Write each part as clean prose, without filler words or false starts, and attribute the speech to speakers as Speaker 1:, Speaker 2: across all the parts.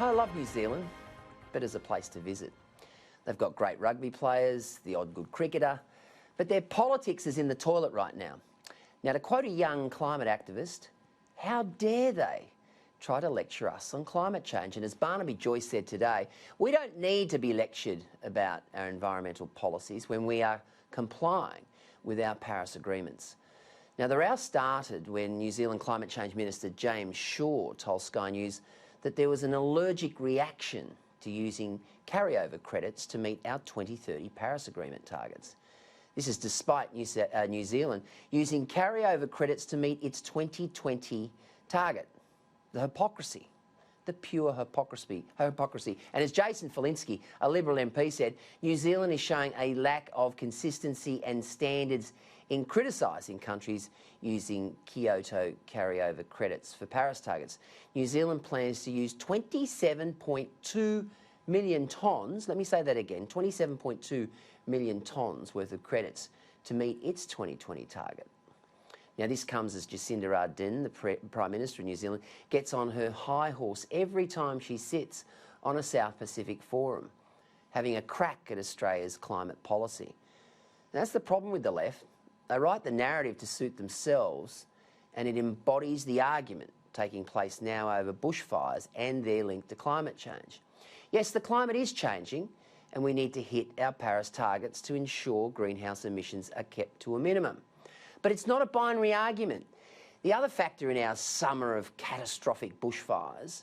Speaker 1: I love New Zealand, but as a place to visit. They've got great rugby players, the odd good cricketer, but their politics is in the toilet right now. Now, to quote a young climate activist, how dare they try to lecture us on climate change? And as Barnaby Joyce said today, we don't need to be lectured about our environmental policies when we are complying with our Paris agreements. Now, the row started when New Zealand Climate Change Minister James Shaw told Sky News that there was an allergic reaction to using carryover credits to meet our 2030 Paris Agreement targets. This is despite New Zealand using carryover credits to meet its 2020 target. The hypocrisy, the pure hypocrisy. And as Jason Falinski, a Liberal MP, said, New Zealand is showing a lack of consistency and standards in criticising countries using Kyoto carryover credits for Paris targets. New Zealand plans to use 27.2 million tonnes, let me say that again, 27.2 million tonnes worth of credits to meet its 2020 target. Now, this comes as Jacinda Ardern, the Prime Minister of New Zealand, gets on her high horse every time she sits on a South Pacific forum, having a crack at Australia's climate policy. And that's the problem with the left. They write the narrative to suit themselves, and it embodies the argument taking place now over bushfires and their link to climate change. Yes, the climate is changing, and we need to hit our Paris targets to ensure greenhouse emissions are kept to a minimum. But it's not a binary argument. The other factor in our summer of catastrophic bushfires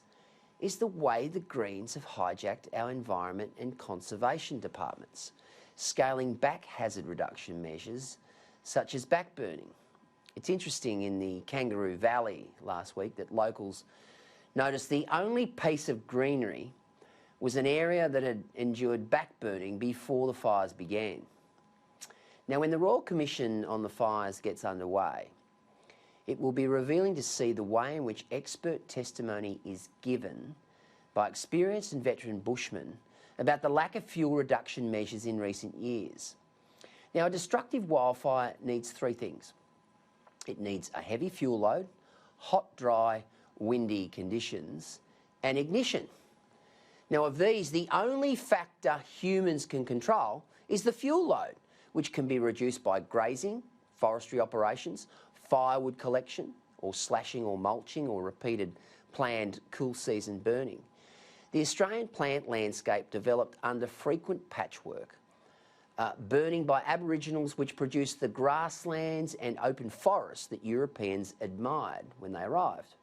Speaker 1: is the way the Greens have hijacked our environment and conservation departments, scaling back hazard reduction measures such as backburning. It's interesting, in the Kangaroo Valley last week, that locals noticed the only piece of greenery was an area that had endured backburning before the fires began. Now, when the Royal Commission on the fires gets underway, it will be revealing to see the way in which expert testimony is given by experienced and veteran bushmen about the lack of fuel reduction measures in recent years. Now, a destructive wildfire needs three things. It needs a heavy fuel load, hot, dry, windy conditions, and ignition. Now, of these, the only factor humans can control is the fuel load, which can be reduced by grazing, forestry operations, firewood collection, or slashing or mulching, or repeated planned cool season burning. The Australian plant landscape developed under frequent patchwork, burning by Aboriginals, which produced the grasslands and open forests that Europeans admired when they arrived.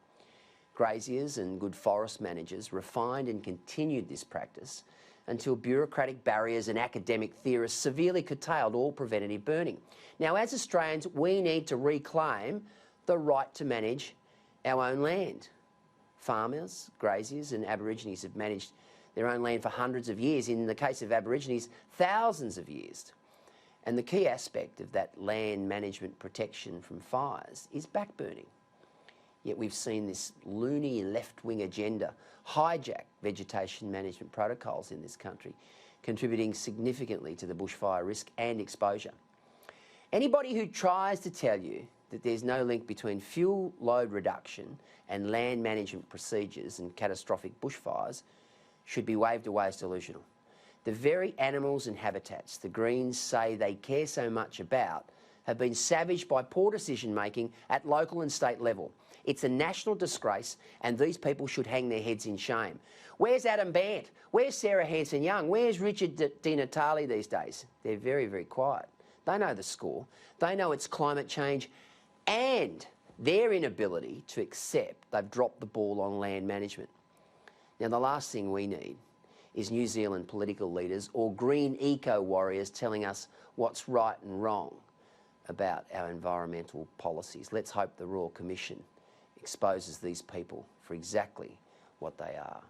Speaker 1: Graziers and good forest managers refined and continued this practice until bureaucratic barriers and academic theorists severely curtailed all preventative burning. Now, as Australians, we need to reclaim the right to manage our own land. Farmers, graziers and Aborigines have managed their own land for hundreds of years, in the case of Aborigines, thousands of years. And the key aspect of that land management protection from fires is backburning. Yet we've seen this loony left-wing agenda hijack vegetation management protocols in this country, contributing significantly to the bushfire risk and exposure. Anybody who tries to tell you that there's no link between fuel load reduction and land management procedures and catastrophic bushfires should be waved away as delusional. The very animals and habitats the Greens say they care so much about have been savaged by poor decision-making at local and state level. It's a national disgrace, and these people should hang their heads in shame. Where's Adam Bandt? Where's Sarah Hanson-Young? Where's Richard Di Natale these days? They're very, very quiet. They know the score. They know it's climate change and their inability to accept they've dropped the ball on land management. Now, the last thing we need is New Zealand political leaders or green eco-warriors telling us what's right and wrong about our environmental policies. Let's hope the Royal Commission exposes these people for exactly what they are.